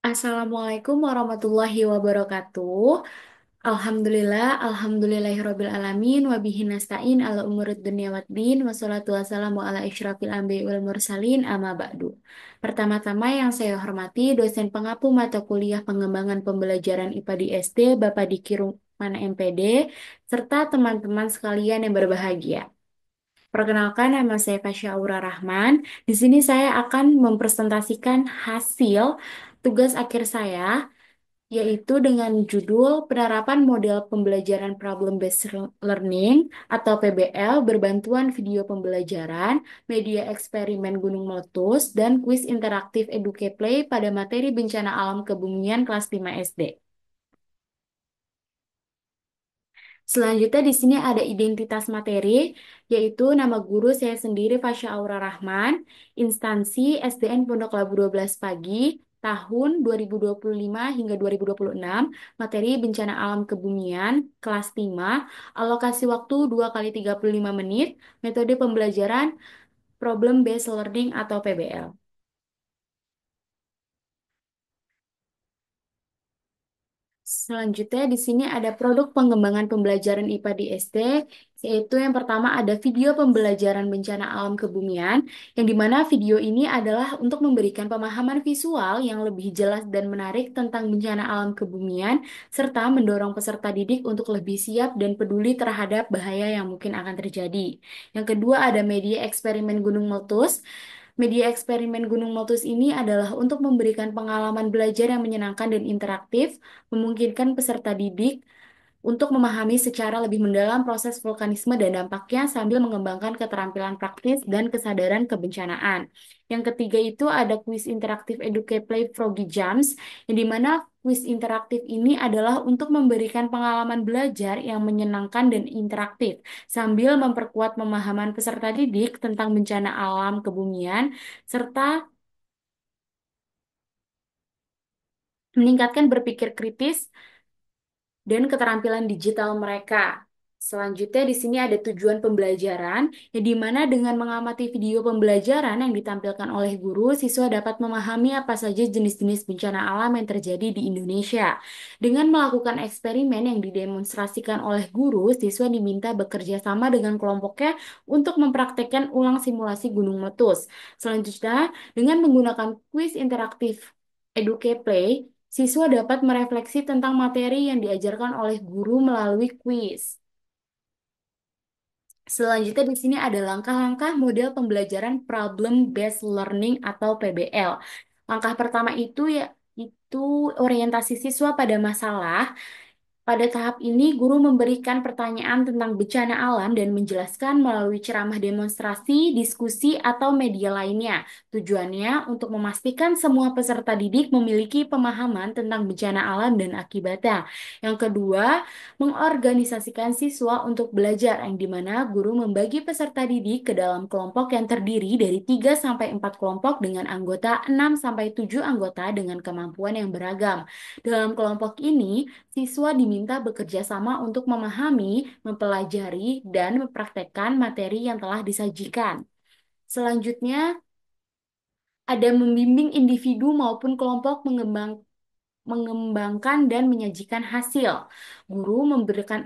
Assalamualaikum warahmatullahi wabarakatuh. Alhamdulillahirabbil alamin wa bihi nasta'in ala umurid dunya waddin wassalatu wassalamu ala isyrafil anbiya'i wal mursalin amma ba'du. Pertama-tama yang saya hormati dosen pengapu mata kuliah pengembangan pembelajaran IPA di SD Bapak Diki Rukmana MPD serta teman-teman sekalian yang berbahagia. Perkenalkan, nama saya Fasya Aura Rahman. Di sini saya akan mempresentasikan hasil tugas akhir saya, yaitu dengan judul Penerapan Model Pembelajaran Problem Based Learning atau PBL berbantuan video pembelajaran, media eksperimen Gunung Meletus, dan kuis interaktif EduCaPlay pada materi bencana alam kebumian kelas 5 SD. Selanjutnya di sini ada identitas materi, yaitu nama guru saya sendiri Fasya Aura Rahman, instansi SDN Pondok Labu 12 Pagi, tahun 2025 hingga 2026, materi bencana alam kebumian, kelas 5, alokasi waktu 2 kali 35 menit, metode pembelajaran Problem Based Learning atau PBL. Selanjutnya di sini ada produk pengembangan pembelajaran IPA di SD, yaitu yang pertama ada video pembelajaran bencana alam kebumian, yang dimana video ini adalah untuk memberikan pemahaman visual yang lebih jelas dan menarik tentang bencana alam kebumian, serta mendorong peserta didik untuk lebih siap dan peduli terhadap bahaya yang mungkin akan terjadi. Yang kedua ada media eksperimen gunung meletus. Media eksperimen Gunung Meletus ini adalah untuk memberikan pengalaman belajar yang menyenangkan dan interaktif, memungkinkan peserta didik untuk memahami secara lebih mendalam proses vulkanisme dan dampaknya sambil mengembangkan keterampilan praktis dan kesadaran kebencanaan. Yang ketiga itu ada kuis interaktif EduCaPlay Froggy Jumps, yang dimana kuis interaktif ini adalah untuk memberikan pengalaman belajar yang menyenangkan dan interaktif, sambil memperkuat pemahaman peserta didik tentang bencana alam kebumian, serta meningkatkan berpikir kritis dan keterampilan digital mereka. Selanjutnya di sini ada tujuan pembelajaran, yang dimana dengan mengamati video pembelajaran yang ditampilkan oleh guru, siswa dapat memahami apa saja jenis-jenis bencana alam yang terjadi di Indonesia. Dengan melakukan eksperimen yang didemonstrasikan oleh guru, siswa diminta bekerja sama dengan kelompoknya untuk mempraktekkan ulang simulasi gunung meletus. Selanjutnya, dengan menggunakan kuis interaktif EduCaPlay, siswa dapat merefleksi tentang materi yang diajarkan oleh guru melalui kuis. Selanjutnya di sini ada langkah-langkah model pembelajaran Problem Based Learning atau PBL. Langkah pertama itu yaitu orientasi siswa pada masalah. Pada tahap ini, guru memberikan pertanyaan tentang bencana alam dan menjelaskan melalui ceramah demonstrasi, diskusi, atau media lainnya. Tujuannya untuk memastikan semua peserta didik memiliki pemahaman tentang bencana alam dan akibatnya. Yang kedua, mengorganisasikan siswa untuk belajar, yang dimana guru membagi peserta didik ke dalam kelompok yang terdiri dari 3 sampai 4 kelompok dengan anggota 6 sampai 7 anggota dengan kemampuan yang beragam. Dalam kelompok ini, siswa diminta bekerja sama untuk memahami, mempelajari, dan mempraktekkan materi yang telah disajikan. Selanjutnya, ada membimbing individu maupun kelompok mengembangkan dan menyajikan hasil. Guru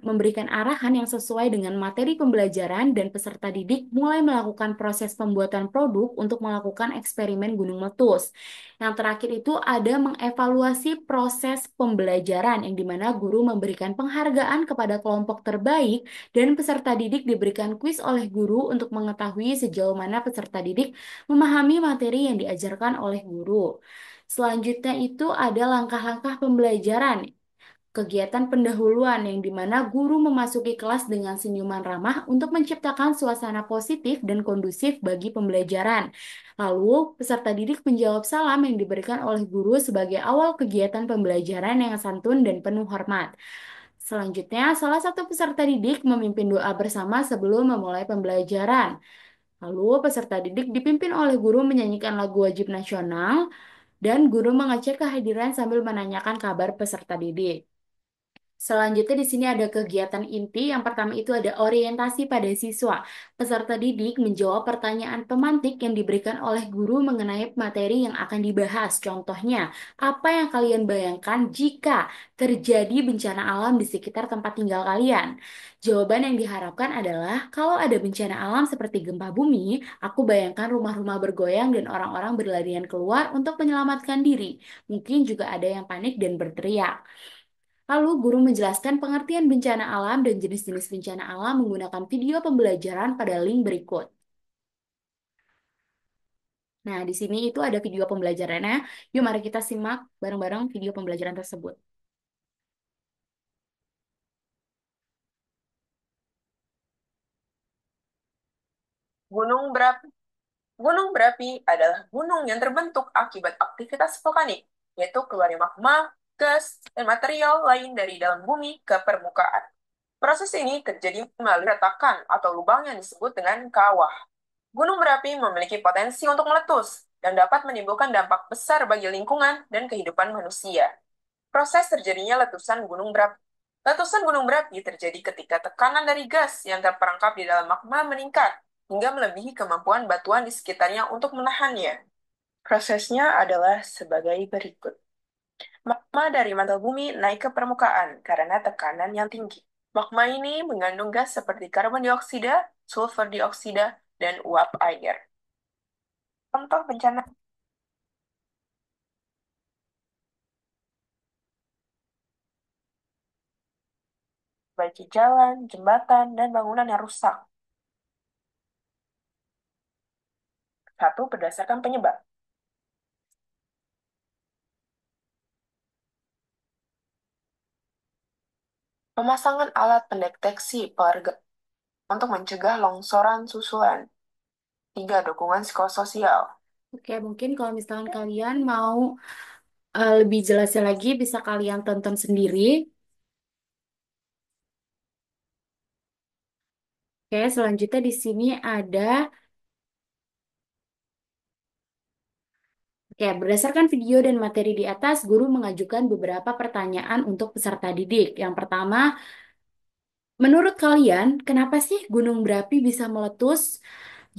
memberikan arahan yang sesuai dengan materi pembelajaran dan peserta didik mulai melakukan proses pembuatan produk untuk melakukan eksperimen gunung meletus. Yang terakhir itu ada mengevaluasi proses pembelajaran yang dimana guru memberikan penghargaan kepada kelompok terbaik dan peserta didik diberikan kuis oleh guru untuk mengetahui sejauh mana peserta didik memahami materi yang diajarkan oleh guru. Selanjutnya itu ada langkah-langkah pembelajaran, kegiatan pendahuluan yang dimana guru memasuki kelas dengan senyuman ramah untuk menciptakan suasana positif dan kondusif bagi pembelajaran. Lalu, peserta didik menjawab salam yang diberikan oleh guru sebagai awal kegiatan pembelajaran yang santun dan penuh hormat. Selanjutnya, salah satu peserta didik memimpin doa bersama sebelum memulai pembelajaran. Lalu, peserta didik dipimpin oleh guru menyanyikan lagu wajib nasional, dan guru mengecek kehadiran sambil menanyakan kabar peserta didik. Selanjutnya di sini ada kegiatan inti. Yang pertama itu ada orientasi pada siswa. Peserta didik menjawab pertanyaan pemantik yang diberikan oleh guru mengenai materi yang akan dibahas. Contohnya, apa yang kalian bayangkan jika terjadi bencana alam di sekitar tempat tinggal kalian? Jawaban yang diharapkan adalah, kalau ada bencana alam seperti gempa bumi, aku bayangkan rumah-rumah bergoyang dan orang-orang berlarian keluar untuk menyelamatkan diri. Mungkin juga ada yang panik dan berteriak. Lalu guru menjelaskan pengertian bencana alam dan jenis-jenis bencana alam menggunakan video pembelajaran pada link berikut. Nah, di sini itu ada video pembelajarannya. Yuk mari kita simak bareng-bareng video pembelajaran tersebut. Gunung berapi. Gunung berapi adalah gunung yang terbentuk akibat aktivitas vulkanik, yaitu keluarnya magma, gas, dan material lain dari dalam bumi ke permukaan. Proses ini terjadi melalui retakan atau lubang yang disebut dengan kawah. Gunung berapi memiliki potensi untuk meletus dan dapat menimbulkan dampak besar bagi lingkungan dan kehidupan manusia. Proses terjadinya letusan gunung berapi. Letusan gunung berapi terjadi ketika tekanan dari gas yang terperangkap di dalam magma meningkat hingga melebihi kemampuan batuan di sekitarnya untuk menahannya. Prosesnya adalah sebagai berikut. Magma dari mantel bumi naik ke permukaan karena tekanan yang tinggi. Magma ini mengandung gas seperti karbon dioksida, sulfur dioksida, dan uap air. Contoh bencana seperti jalan, jembatan, dan bangunan yang rusak. Satu, berdasarkan penyebab. Pemasangan alat pendeteksi pelarga untuk mencegah longsoran susulan. Tiga, dukungan psikososial. Oke, mungkin kalau misalkan kalian mau lebih jelasnya lagi, bisa kalian tonton sendiri. Oke, selanjutnya di sini ada. Oke, berdasarkan video dan materi di atas, guru mengajukan beberapa pertanyaan untuk peserta didik. Yang pertama, menurut kalian, kenapa sih gunung berapi bisa meletus?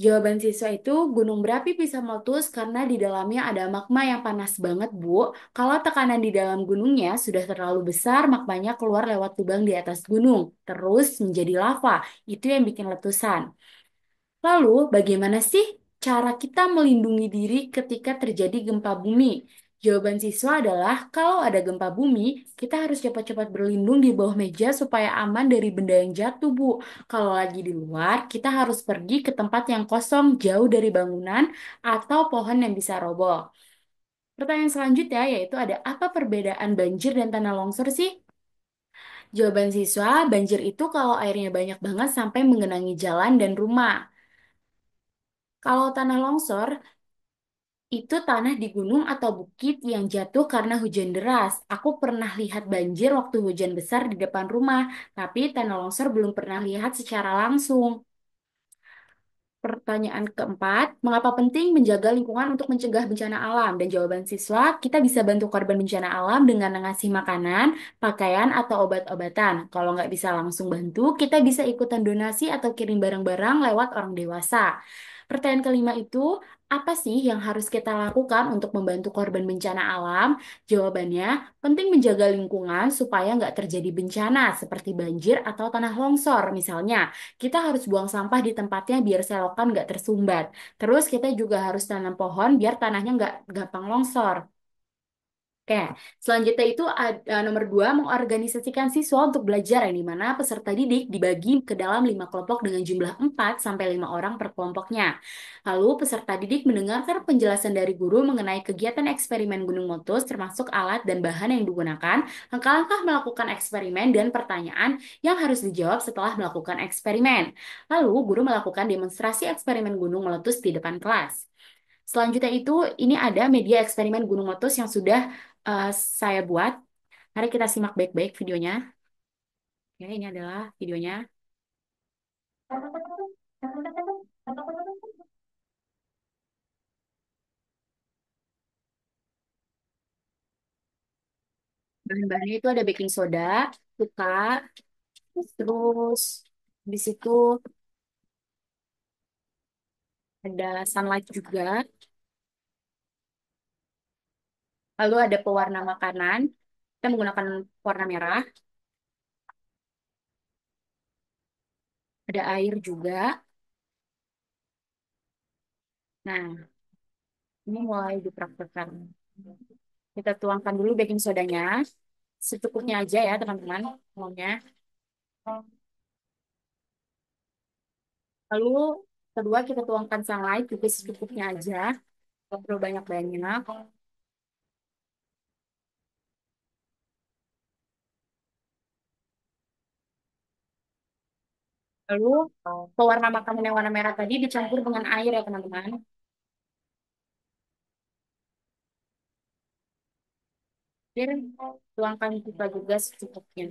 Jawaban siswa itu, gunung berapi bisa meletus karena di dalamnya ada magma yang panas banget, Bu. Kalau tekanan di dalam gunungnya sudah terlalu besar, magmanya keluar lewat lubang di atas gunung, terus menjadi lava. Itu yang bikin letusan. Lalu, bagaimana sih cara kita melindungi diri ketika terjadi gempa bumi? Jawaban siswa adalah, kalau ada gempa bumi, kita harus cepat-cepat berlindung di bawah meja supaya aman dari benda yang jatuh, Bu. Kalau lagi di luar, kita harus pergi ke tempat yang kosong, jauh dari bangunan atau pohon yang bisa roboh. Pertanyaan selanjutnya yaitu ada apa perbedaan banjir dan tanah longsor sih? Jawaban siswa, banjir itu kalau airnya banyak banget sampai menggenangi jalan dan rumah. Kalau tanah longsor, itu tanah di gunung atau bukit yang jatuh karena hujan deras. Aku pernah lihat banjir waktu hujan besar di depan rumah, tapi tanah longsor belum pernah lihat secara langsung. Pertanyaan keempat, mengapa penting menjaga lingkungan untuk mencegah bencana alam? Dan jawaban siswa, kita bisa bantu korban bencana alam dengan ngasih makanan, pakaian, atau obat-obatan. Kalau nggak bisa langsung bantu, kita bisa ikutan donasi atau kirim barang-barang lewat orang dewasa. Pertanyaan kelima itu, apa sih yang harus kita lakukan untuk membantu korban bencana alam? Jawabannya, penting menjaga lingkungan supaya nggak terjadi bencana seperti banjir atau tanah longsor. Misalnya, kita harus buang sampah di tempatnya biar selokan nggak tersumbat. Terus kita juga harus tanam pohon biar tanahnya nggak gampang longsor. Oke, selanjutnya itu nomor dua, mengorganisasikan siswa untuk belajar yang dimana peserta didik dibagi ke dalam 5 kelompok dengan jumlah 4 sampai 5 orang per kelompoknya. Lalu peserta didik mendengarkan penjelasan dari guru mengenai kegiatan eksperimen gunung meletus termasuk alat dan bahan yang digunakan, langkah-langkah melakukan eksperimen dan pertanyaan yang harus dijawab setelah melakukan eksperimen. Lalu guru melakukan demonstrasi eksperimen gunung meletus di depan kelas. Selanjutnya itu, ini ada media eksperimen gunung meletus yang sudah saya buat. Mari kita simak baik-baik videonya. Ya, ini adalah videonya. Bahan-bahannya itu ada baking soda, buka, terus di situ ada sunlight juga. Lalu ada pewarna makanan. Kita menggunakan warna merah. Ada air juga. Nah, ini mulai dipraktekkan. Kita tuangkan dulu baking sodanya. Secukupnya aja ya, teman-teman. Maunya. Lalu, kedua kita tuangkan sunlight juga secukupnya aja. Nggak perlu banyak-banyak. Lalu, pewarna makanan yang warna merah tadi dicampur dengan air ya, teman-teman. Biar tuangkan juga secukupnya.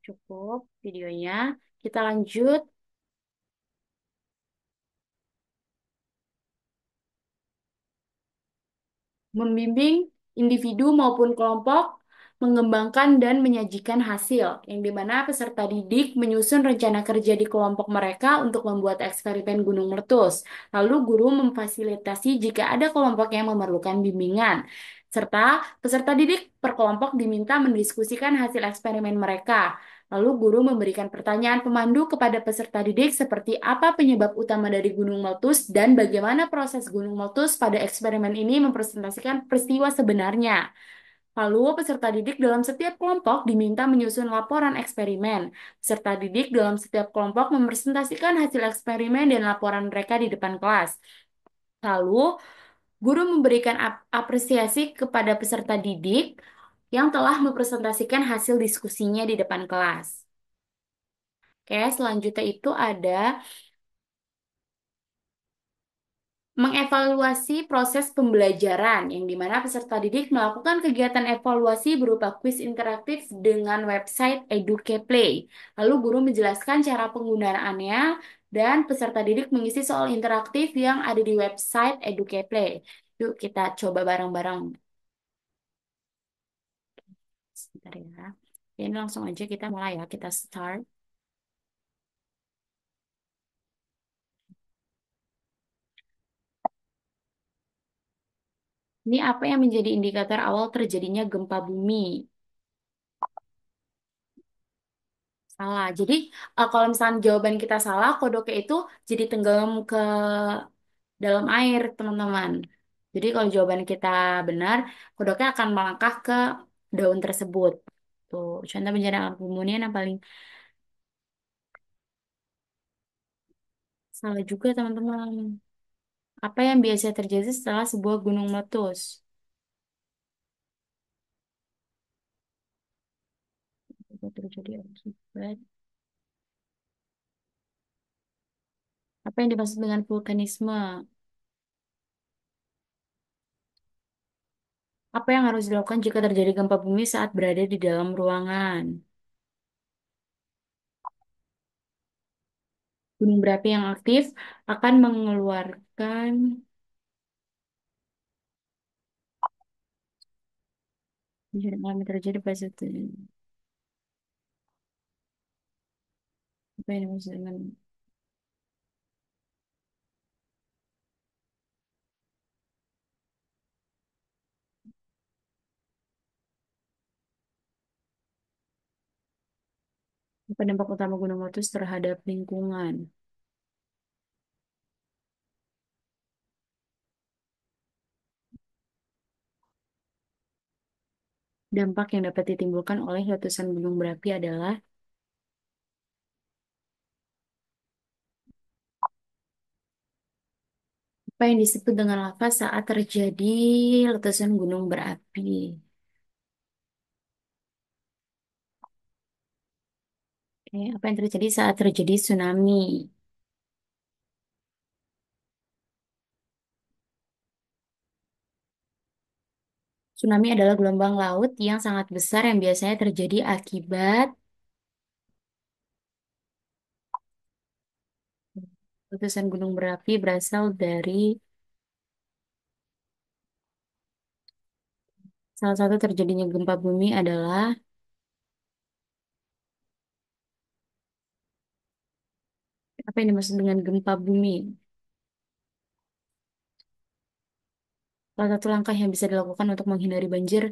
Cukup videonya. Kita lanjut membimbing individu maupun kelompok mengembangkan dan menyajikan hasil, yang dimana peserta didik menyusun rencana kerja di kelompok mereka untuk membuat eksperimen gunung meletus. Lalu guru memfasilitasi jika ada kelompok yang memerlukan bimbingan. Serta peserta didik per kelompok diminta mendiskusikan hasil eksperimen mereka. Lalu guru memberikan pertanyaan pemandu kepada peserta didik seperti apa penyebab utama dari gunung meletus dan bagaimana proses gunung meletus pada eksperimen ini mempresentasikan peristiwa sebenarnya. Lalu peserta didik dalam setiap kelompok diminta menyusun laporan eksperimen. Peserta didik dalam setiap kelompok mempresentasikan hasil eksperimen dan laporan mereka di depan kelas. Lalu guru memberikan apresiasi kepada peserta didik yang telah mempresentasikan hasil diskusinya di depan kelas. Oke, selanjutnya itu ada mengevaluasi proses pembelajaran, yang dimana peserta didik melakukan kegiatan evaluasi berupa kuis interaktif dengan website EduCaPlay. Lalu guru menjelaskan cara penggunaannya dan peserta didik mengisi soal interaktif yang ada di website EduCaPlay. Yuk kita coba bareng-bareng. Sebentar ya. Ini langsung aja kita mulai ya, kita start. Ini apa yang menjadi indikator awal terjadinya gempa bumi? Salah. Jadi kalau misalnya jawaban kita salah, kodoknya itu jadi tenggelam ke dalam air, teman-teman. Jadi kalau jawaban kita benar, kodoknya akan melangkah ke daun tersebut. Tuh, contoh bencana alam kemunian yang paling salah juga, teman-teman. Apa yang biasa terjadi setelah sebuah gunung meletus? Apa terjadi akibat? Apa yang dimaksud dengan vulkanisme? Apa yang harus dilakukan jika terjadi gempa bumi saat berada di dalam ruangan? Gunung berapi yang aktif akan mengeluarkan bencana alam yang terjadi pada situ. Apa yang dimaksud dengan apa dampak utama gunung meletus terhadap lingkungan? Dampak yang dapat ditimbulkan oleh letusan gunung berapi adalah apa yang disebut dengan lava saat terjadi letusan gunung berapi. Oke, apa yang terjadi saat terjadi tsunami? Tsunami adalah gelombang laut yang sangat besar yang biasanya terjadi akibat Letusan gunung berapi berasal dari salah satu terjadinya gempa bumi adalah apa yang dimaksud dengan gempa bumi? Salah satu langkah yang bisa dilakukan untuk menghindari banjir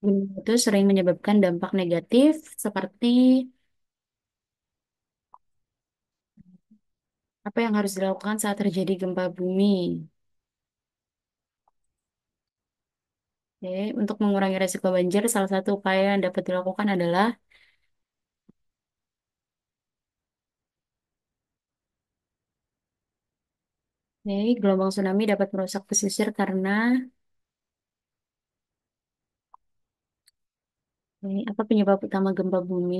gunung itu sering menyebabkan dampak negatif seperti apa yang harus dilakukan saat terjadi gempa bumi. Oke, untuk mengurangi resiko banjir, salah satu upaya yang dapat dilakukan adalah gelombang tsunami dapat merusak pesisir karena apa penyebab utama gempa bumi?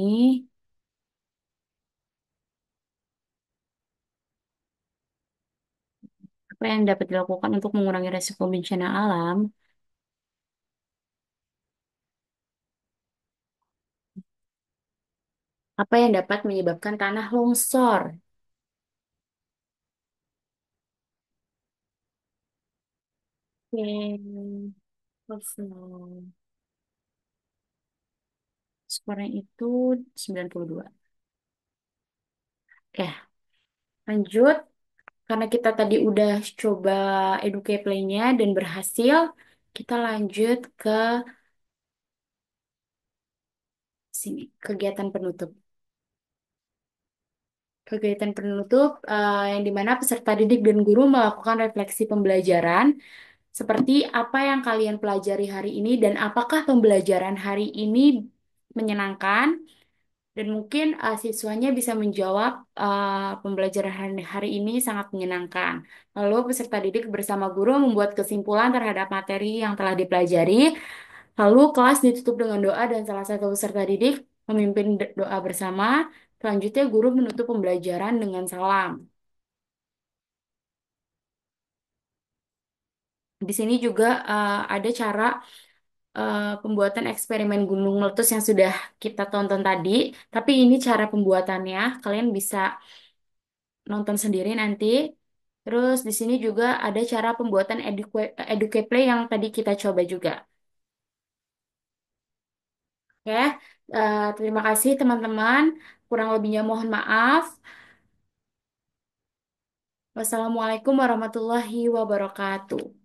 Apa yang dapat dilakukan untuk mengurangi resiko bencana alam? Apa yang dapat menyebabkan tanah longsor? Oke, personal. Skornya itu 92. Oke, lanjut. Karena kita tadi udah coba Educate Play-nya dan berhasil, kita lanjut ke sini, kegiatan penutup. Kegiatan penutup yang dimana peserta didik dan guru melakukan refleksi pembelajaran seperti apa yang kalian pelajari hari ini dan apakah pembelajaran hari ini menyenangkan dan mungkin siswanya bisa menjawab pembelajaran hari ini sangat menyenangkan. Lalu peserta didik bersama guru membuat kesimpulan terhadap materi yang telah dipelajari. Lalu kelas ditutup dengan doa dan salah satu peserta didik memimpin doa bersama. Selanjutnya guru menutup pembelajaran dengan salam. Di sini juga ada cara pembuatan eksperimen gunung meletus yang sudah kita tonton tadi. Tapi ini cara pembuatannya. Kalian bisa nonton sendiri nanti. Terus di sini juga ada cara pembuatan educate play yang tadi kita coba juga. Ya, terima kasih teman-teman. Kurang lebihnya mohon maaf. Wassalamualaikum warahmatullahi wabarakatuh.